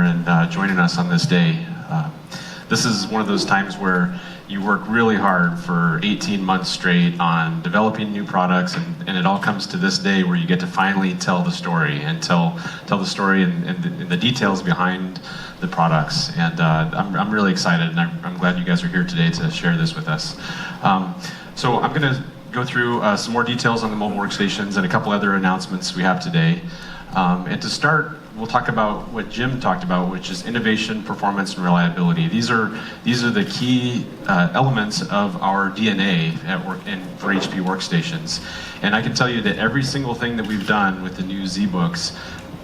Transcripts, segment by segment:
and joining us on this day. This is one of those times where you work really hard for 18 months straight on developing new products, and it all comes to this day where you get to finally tell the story and tell the story and the details behind the products. And I'm really excited, and I'm glad you guys are here today to share this with us. So I'm going to go through some more details on the mobile workstations and a couple other announcements we have today. And to start, we'll talk about what Jim talked about, which is innovation, performance, and reliability. These are the key elements of our DNA at work for HP workstations. And I can tell you that every single thing that we've done with the new ZBooks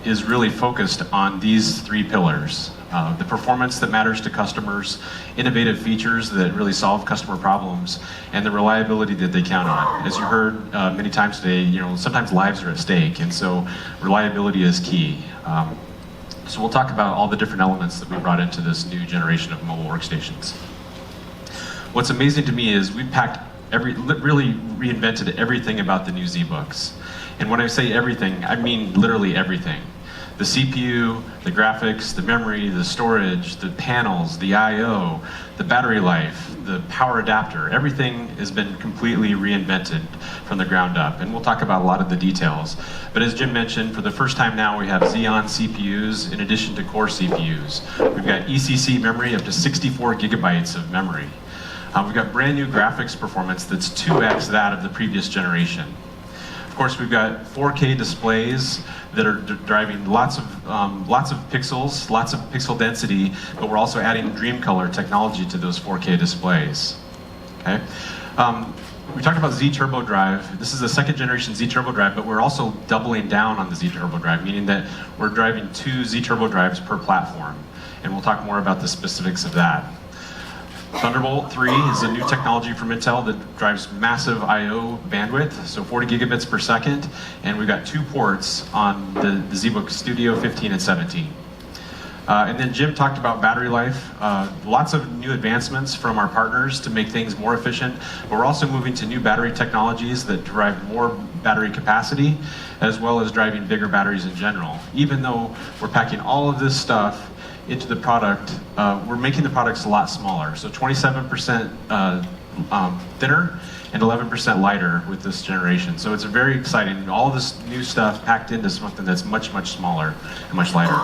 is really focused on these three pillars. The performance that matters to customers, innovative features that really solve customer problems, and the reliability that they count on. As you heard many times today, sometimes lives are at stake, and so reliability is key. So we'll talk about all the different elements that we brought into this new generation of mobile workstations. What's amazing to me is we've really reinvented everything about the new ZBooks. And when I say everything, I mean literally everything. The CPU, the graphics, the memory, the storage, the panels, the I/O, the battery life, the power adapter, everything has been completely reinvented from the ground up. And we'll talk about a lot of the details. But as Jim mentioned, for the first time now we have Xeon CPUs in addition to Core CPUs. We've got ECC memory up to 64 gigabytes of memory. We've got brand new graphics performance that's 2x that of the previous generation. Of course, we've got 4K displays that are driving lots of pixels, lots of pixel density, but we're also adding Dreamcolor technology to those 4K displays. Okay. We talked about Z Turbo Drive. This is the second generation Z Turbo Drive, but we're also doubling down on the Z Turbo Drive, meaning that we're driving 2 Z Turbo Drives per platform. And we'll talk more about the specifics of that. Thunderbolt 3 is a new technology from Intel that drives massive I/O bandwidth, so 40 gigabits per second, and we've got 2 ports on the ZBook Studio 15 and 17. And then Jim talked about battery life. Lots of new advancements from our partners to make things more efficient, but we're also moving to new battery technologies that drive more battery capacity, as well as driving bigger batteries in general. Even though we're packing all of this stuff into the product, we're making the products a lot smaller. So 27% thinner and 11% lighter with this generation. So it's very exciting. All this new stuff packed into something that's much, much smaller and much lighter.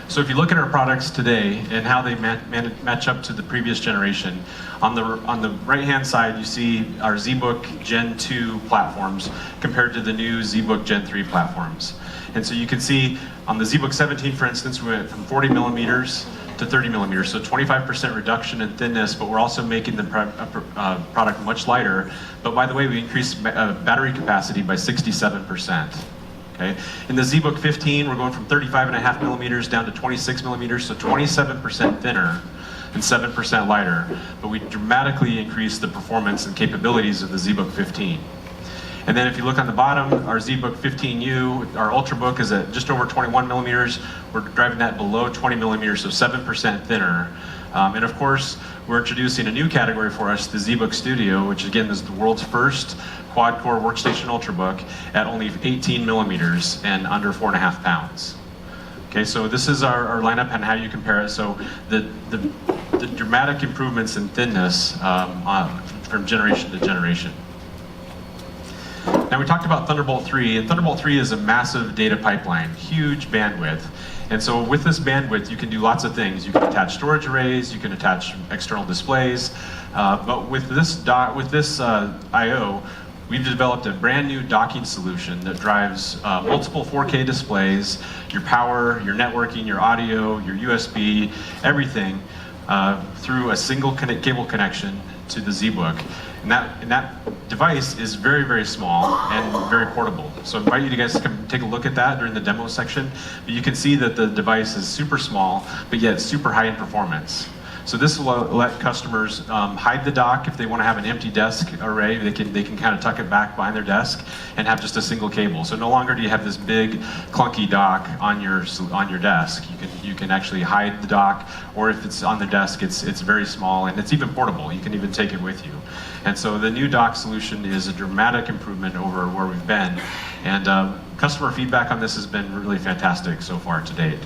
So if you look at our products today and how they match up to the previous generation, on the right-hand side you see our ZBook Gen 2 platforms compared to the new ZBook Gen 3 platforms. And so you can see on the ZBook 17, for instance, we went from 40 millimeters to 30 millimeters, so 25% reduction in thinness, but we're also making the product much lighter. But by the way, we increased battery capacity by 67%. Okay. In the ZBook 15, we're going from 35.5 millimeters down to 26 millimeters, so 27% thinner and 7% lighter. But we dramatically increased the performance and capabilities of the ZBook 15. And then if you look on the bottom, our ZBook 15U, our Ultrabook is at just over 21 millimeters. We're driving that below 20 millimeters, so 7% thinner. And of course, we're introducing a new category for us, the ZBook Studio, which again is the world's first quad-core workstation Ultrabook at only 18 millimeters and under 4.5 pounds. Okay, so this is our lineup and how you compare it. So the dramatic improvements in thinness from generation to generation. Now we talked about Thunderbolt 3, and Thunderbolt 3 is a massive data pipeline, huge bandwidth. And so with this bandwidth, you can do lots of things. You can attach storage arrays, you can attach external displays, but with this I/O, we've developed a brand new docking solution that drives multiple 4K displays, your power, your networking, your audio, your USB, everything through a single cable connection to the ZBook. And that device is very, very small and very portable. So I invite you guys to come take a look at that during the demo section. But you can see that the device is super small, but yet super high in performance. So this will let customers hide the dock if they want to have an empty desk array. They can kind of tuck it back behind their desk and have just a single cable. So no longer do you have this big clunky dock on your desk. You can actually hide the dock, or if it's on the desk, it's very small and it's even portable. You can even take it with you. And so the new dock solution is a dramatic improvement over where we've been. And customer feedback on this has been really fantastic so far to date.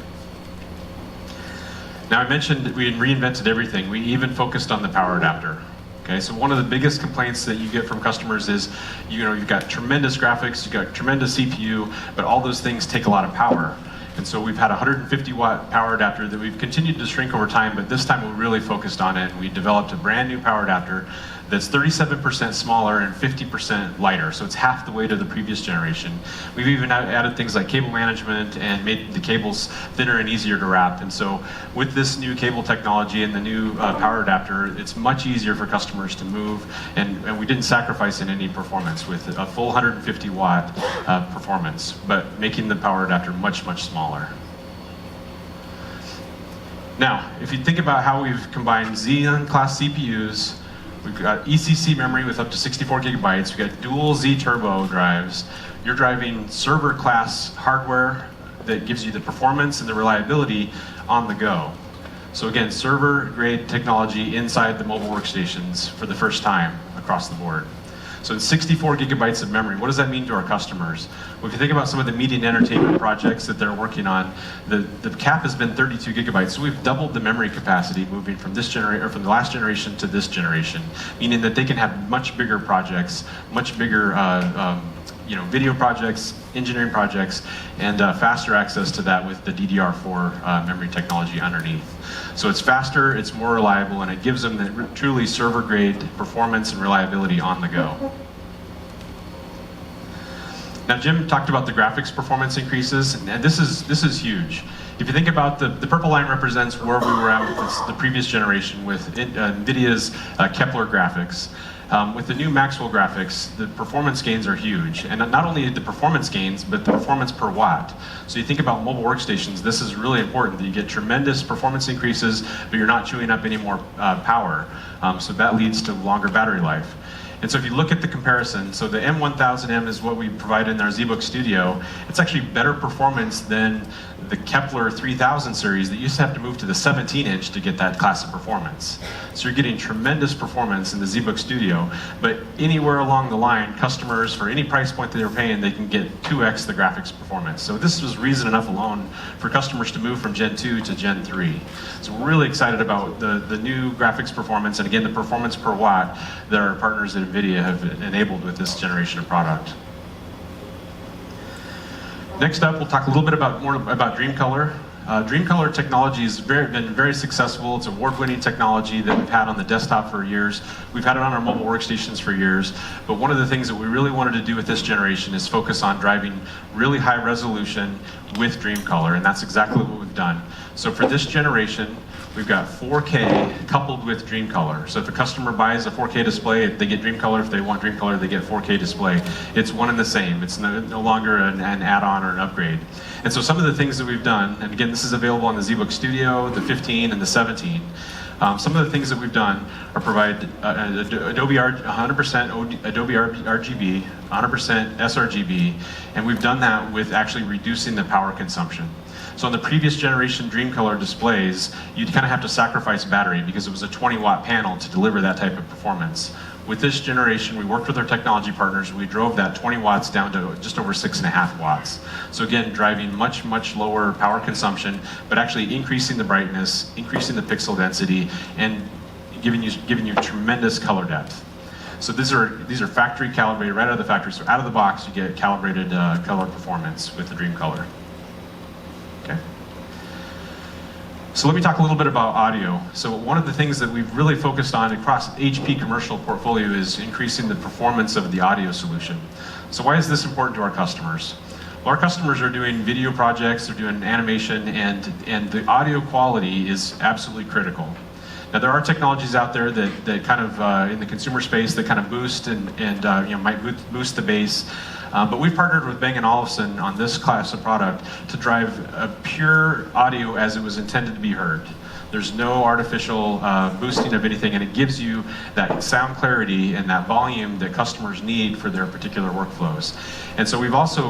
Now, I mentioned that we reinvented everything. We even focused on the power adapter. Okay, so one of the biggest complaints that you get from customers is, you've got tremendous graphics, you've got tremendous CPU, but all those things take a lot of power. And so we've had a 150-watt power adapter that we've continued to shrink over time, but this time we really focused on it. We developed a brand new power adapter that's 37% smaller and 50% lighter, so it's half the weight of the previous generation. We've even added things like cable management and made the cables thinner and easier to wrap. And so with this new cable technology and the new power adapter, it's much easier for customers to move, and we didn't sacrifice in any performance with a full 150-watt performance, but making the power adapter much, much smaller. Now, if you think about how we've combined Xeon class CPUs, we've got ECC memory with up to 64 gigabytes. We've got dual Z Turbo drives. You're driving server class hardware that gives you the performance and the reliability on the go. So again, server grade technology inside the mobile workstations for the first time across the board. So it's 64 gigabytes of memory. What does that mean to our customers? Well, if you think about some of the media and entertainment projects that they're working on, the cap has been 32 gigabytes. So we've doubled the memory capacity moving from this generation, or from the last generation to this generation, meaning that they can have much bigger projects, much bigger video projects, engineering projects, and faster access to that with the DDR4 memory technology underneath. So it's faster, it's more reliable, and it gives them the truly server-grade performance and reliability on the go. Now, Jim talked about the graphics performance increases, and this is huge. If you think about the purple line represents where we were at with the previous generation with NVIDIA's Kepler graphics. With the new Maxwell graphics, the performance gains are huge. And not only the performance gains, but the performance per watt. So you think about mobile workstations, this is really important that you get tremendous performance increases, but you're not chewing up any more power. So that leads to longer battery life. And so if you look at the comparison, so the M1000M is what we provide in our ZBook Studio. It's actually better performance than the Kepler 3000 series that used to have to move to the 17-inch to get that class of performance. So you're getting tremendous performance in the ZBook Studio, but anywhere along the line, customers, for any price point that they're paying, they can get 2x the graphics performance. So this was reason enough alone for customers to move from Gen 2 to Gen 3. So we're really excited about the new graphics performance, and again, the performance per watt that our partners at NVIDIA have enabled with this generation of product. Next up, we'll talk a little bit more about Dreamcolor. Dreamcolor technology has been very successful. It's award-winning technology that we've had on the desktop for years. We've had it on our mobile workstations for years. But one of the things that we really wanted to do with this generation is focus on driving really high resolution with Dreamcolor, and that's exactly what we've done. So for this generation, we've got 4K coupled with Dreamcolor. So if a customer buys a 4K display, they get Dreamcolor. If they want Dreamcolor, they get 4K display. It's one and the same. It's no longer an add-on or an upgrade. And so some of the things that we've done, and again, this is available on the ZBook Studio, the 15 and the 17. Some of the things that we've done are provide 100% Adobe RGB, 100% sRGB, and we've done that with actually reducing the power consumption. So on the previous generation Dreamcolor displays, you'd kind of have to sacrifice battery because it was a 20-watt panel to deliver that type of performance. With this generation, we worked with our technology partners. We drove that 20 watts down to just over 6.5 watts. So again, driving much, much lower power consumption, but actually increasing the brightness, increasing the pixel density, and giving you tremendous color depth. So these are factory calibrated right out of the factory. So out of the box, you get calibrated color performance with the Dreamcolor. Okay. So let me talk a little bit about audio. So one of the things that we've really focused on across HP commercial portfolio is increasing the performance of the audio solution. So why is this important to our customers? Well, our customers are doing video projects, they're doing animation, and the audio quality is absolutely critical. Now there are technologies out there that kind of in the consumer space that kind of boost and might boost the bass. But we've partnered with Bang & Olufsen on this class of product to drive a pure audio as it was intended to be heard. There's no artificial boosting of anything, and it gives you that sound clarity and that volume that customers need for their particular workflows. And so we've also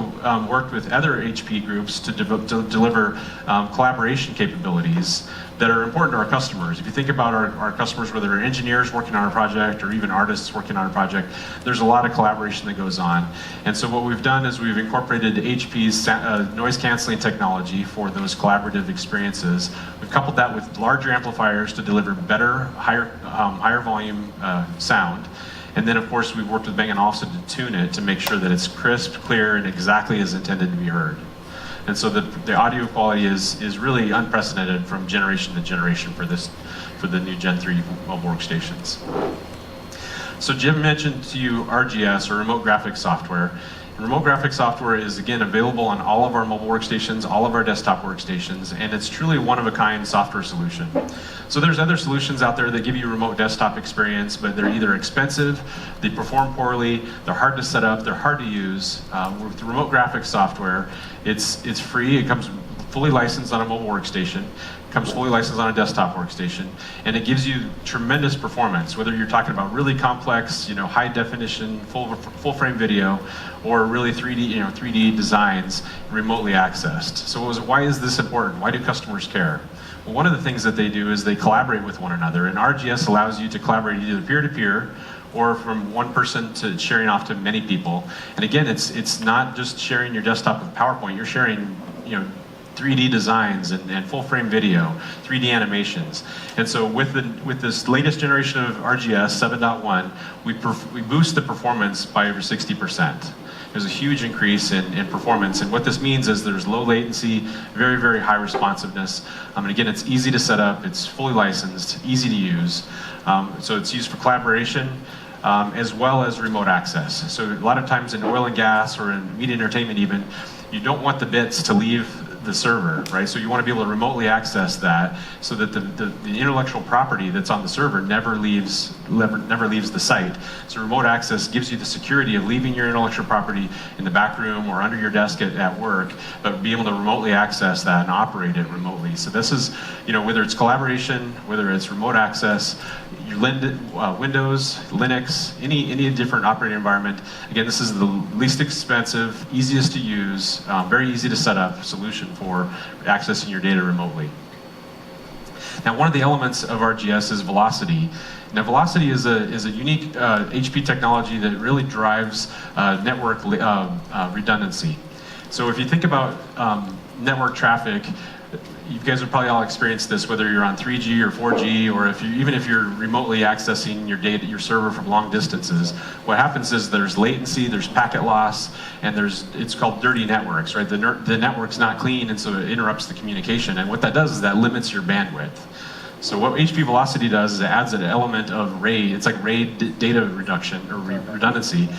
worked with other HP groups to deliver collaboration capabilities that are important to our customers. If you think about our customers, whether they're engineers working on a project or even artists working on a project, there's a lot of collaboration that goes on. And so what we've done is we've incorporated HP's noise canceling technology for those collaborative experiences. We've coupled that with larger amplifiers to deliver better, higher volume sound. And then, of course, we've worked with Bang & Olufsen to tune it to make sure that it's crisp, clear, and exactly as intended to be heard. And so the audio quality is really unprecedented from generation to generation for the new Gen 3 mobile workstations. So Jim mentioned to you RGS, or Remote Graphics Software. And Remote Graphics Software is, again, available on all of our mobile workstations, all of our desktop workstations, and it's truly a one-of-a-kind software solution. So there's other solutions out there that give you remote desktop experience, but they're either expensive, they perform poorly, they're hard to set up, they're hard to use. With the Remote Graphics Software, it's free, it comes fully licensed on a mobile workstation, comes fully licensed on a desktop workstation, and it gives you tremendous performance, whether you're talking about really complex, high definition, full frame video, or really 3D designs remotely accessed. So why is this important? Why do customers care? Well, one of the things that they do is they collaborate with one another, and RGS allows you to collaborate either peer-to-peer or from one person to sharing off to many people. And again, it's not just sharing your desktop with PowerPoint, you're sharing 3D designs and full frame video, 3D animations. And so with this latest generation of RGS 7.1, we boost the performance by over 60%. There's a huge increase in performance, and what this means is there's low latency, very, very high responsiveness, and again, it's easy to set up, it's fully licensed, easy to use. So it's used for collaboration, as well as remote access. So a lot of times in oil and gas or in media entertainment even, you don't want the bits to leave the server, right? So you want to be able to remotely access that so that the intellectual property that's on the server never leaves the site. So remote access gives you the security of leaving your intellectual property in the back room or under your desk at work, but be able to remotely access that and operate it remotely. So this is, whether it's collaboration, whether it's remote access, your Windows, Linux, any different operating environment. Again, this is the least expensive, easiest to use, very easy to set up solution for accessing your data remotely. Now, one of the elements of RGS is velocity. Now, velocity is a unique HP technology that really drives network redundancy. So if you think about network traffic, you guys have probably all experienced this, whether you're on 3G or 4G, or even if you're remotely accessing your data, your server from long distances. What happens is there's latency, there's packet loss, and it's called dirty networks, right? The network's not clean, and so it interrupts the communication. And what that does is that limits your bandwidth. So what HP Velocity does is it adds an element of RAID. It's like RAID data reduction or redundancy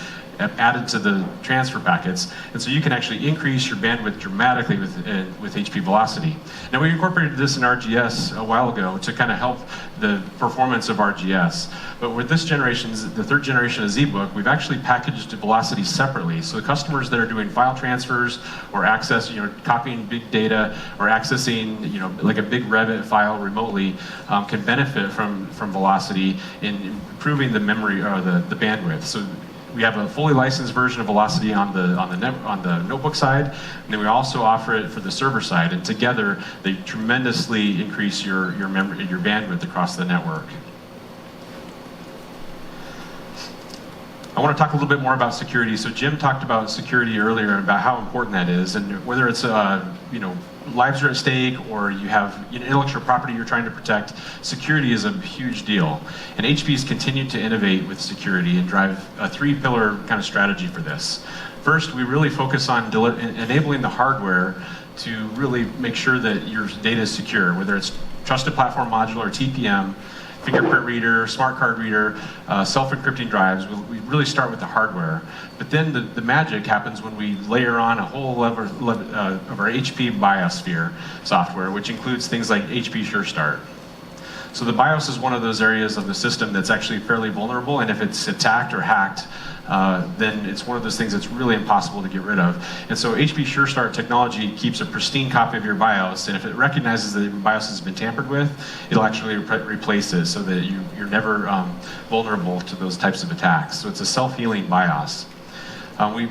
added to the transfer packets, and so you can actually increase your bandwidth dramatically with HP Velocity. Now, we incorporated this in RGS a while ago to kind of help the performance of RGS, but with this generation, the third generation of ZBook, we've actually packaged Velocity separately, so the customers that are doing file transfers or copying big data or accessing, like a big Revit file remotely, can benefit from Velocity in improving the memory or the bandwidth. So we have a fully licensed version of Velocity on the notebook side, and then we also offer it for the server side. And together, they tremendously increase your memory, your bandwidth across the network. I want to talk a little bit more about security. So Jim talked about security earlier and about how important that is, and whether it's lives are at stake or you have intellectual property you're trying to protect, security is a huge deal. And HP's continued to innovate with security and drive a three-pillar kind of strategy for this. First, we really focus on enabling the hardware to really make sure that your data is secure, whether it's Trusted Platform Module or TPM, fingerprint reader, smart card reader, self-encrypting drives. We really start with the hardware. But then the magic happens when we layer on a whole level of our HP Biosphere software, which includes things like HP SureStart. So the BIOS is one of those areas of the system that's actually fairly vulnerable, and if it's attacked or hacked, then it's one of those things that's really impossible to get rid of. And so HP SureStart technology keeps a pristine copy of your BIOS, and if it recognizes that your BIOS has been tampered with, it'll actually replace it so that you're never vulnerable to those types of attacks. So it's a self-healing BIOS. We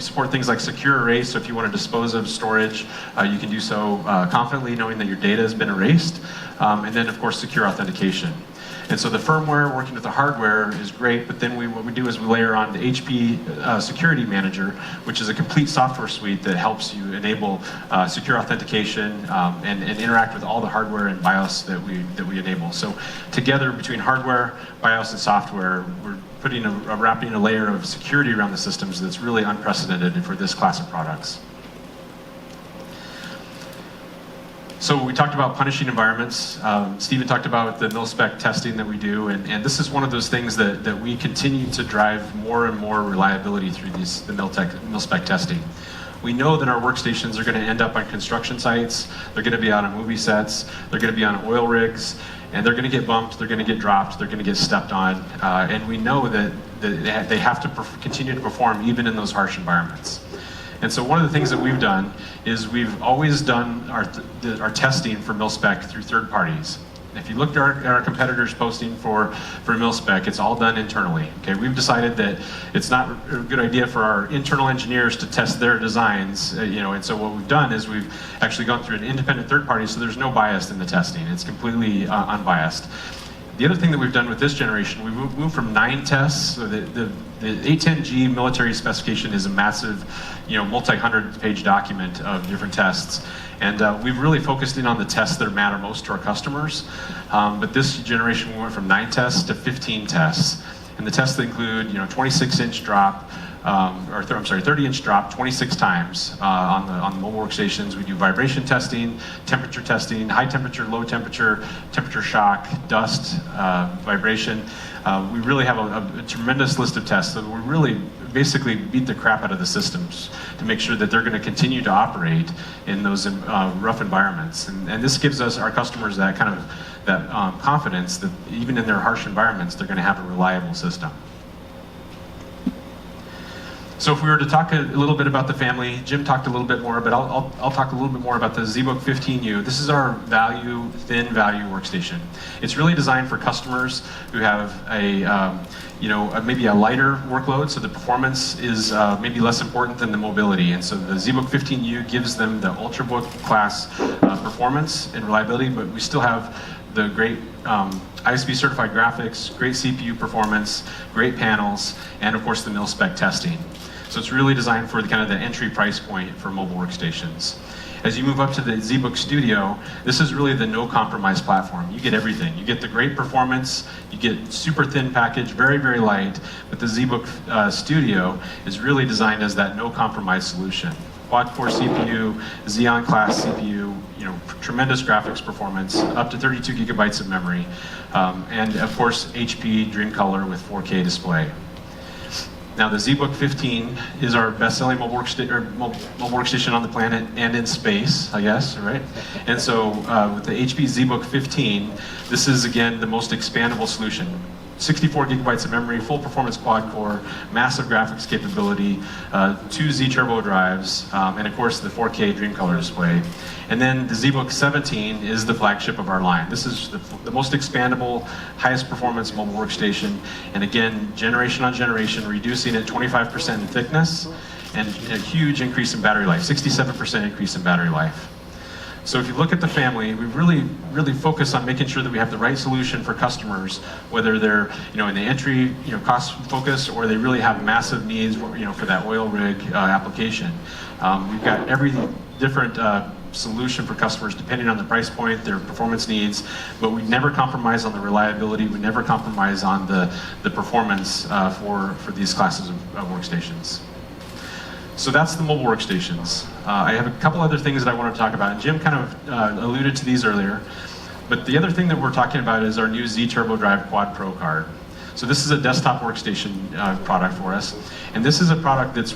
support things like secure erase, so if you want to dispose of storage, you can do so confidently knowing that your data has been erased. And then, of course, secure authentication. And so the firmware working with the hardware is great, but then what we do is we layer on the HP Security Manager, which is a complete software suite that helps you enable secure authentication and interact with all the hardware and BIOS that we enable. So together, between hardware, BIOS, and software, we're wrapping a layer of security around the systems that's really unprecedented for this class of products. So we talked about punishing environments. Stephen talked about the mil-spec testing that we do, and this is one of those things that we continue to drive more and more reliability through the mil-spec testing. We know that our workstations are going to end up on construction sites, they're going to be out on movie sets, they're going to be on oil rigs, and they're going to get bumped, they're going to get dropped, they're going to get stepped on, and we know that they have to continue to perform even in those harsh environments. And so one of the things that we've done is we've always done our testing for mil-spec through third parties. If you look at our competitors posting for mil-spec, it's all done internally. Okay, we've decided that it's not a good idea for our internal engineers to test their designs, and so what we've done is we've actually gone through an independent third party, so there's no bias in the testing. It's completely unbiased. The other thing that we've done with this generation, we moved from 9 tests. So the 810G military specification is a massive, multi-hundred-page document of different tests. And we've really focused in on the tests that matter most to our customers. But this generation, we went from 9 tests to 15 tests. And the tests include, 26-inch drop, 30-inch drop 26 times on the mobile workstations. We do vibration testing, temperature testing, high temperature, low temperature, temperature shock, dust, vibration. We really have a tremendous list of tests. So we really basically beat the crap out of the systems to make sure that they're going to continue to operate in those rough environments. And this gives our customers that kind of confidence that even in their harsh environments, they're going to have a reliable system. So if we were to talk a little bit about the family, Jim talked a little bit more, but I'll talk a little bit more about the ZBook 15U. This is our thin value workstation. It's really designed for customers who have maybe a lighter workload, so the performance is maybe less important than the mobility. And so the ZBook 15U gives them the Ultrabook class performance and reliability, but we still have the great ISB certified graphics, great CPU performance, great panels, and of course the mil-spec testing. So it's really designed for the entry price point for mobile workstations. As you move up to the ZBook Studio, this is really the no compromise platform. You get everything. You get the great performance, you get super thin package, very, very light, but the ZBook Studio is really designed as that no compromise solution. Quad-core CPU, Xeon class CPU, tremendous graphics performance, up to 32 gigabytes of memory, and of course HP Dream Color with 4K display. Now the ZBook 15 is our best-selling mobile workstation on the planet and in space, I guess, right? And so with the HP ZBook 15, this is again the most expandable solution. 64 gigabytes of memory, full performance quad core, massive graphics capability, 2 Z Turbo drives, and of course the 4K Dream Color display. And then the ZBook 17 is the flagship of our line. This is the most expandable, highest performance mobile workstation, and again, generation on generation, reducing it 25% in thickness, and a huge increase in battery life, 67% increase in battery life. So if you look at the family, we really focus on making sure that we have the right solution for customers, whether they're in the entry cost focus or they really have massive needs for that oil rig application. We've got every different solution for customers depending on the price point, their performance needs, but we never compromise on the reliability, we never compromise on the performance for these classes of workstations. So that's the mobile workstations. I have a couple other things that I want to talk about, and Jim kind of alluded to these earlier, but the other thing that we're talking about is our new Z Turbo Drive Quad Pro card. So this is a desktop workstation product for us, and this is a product that's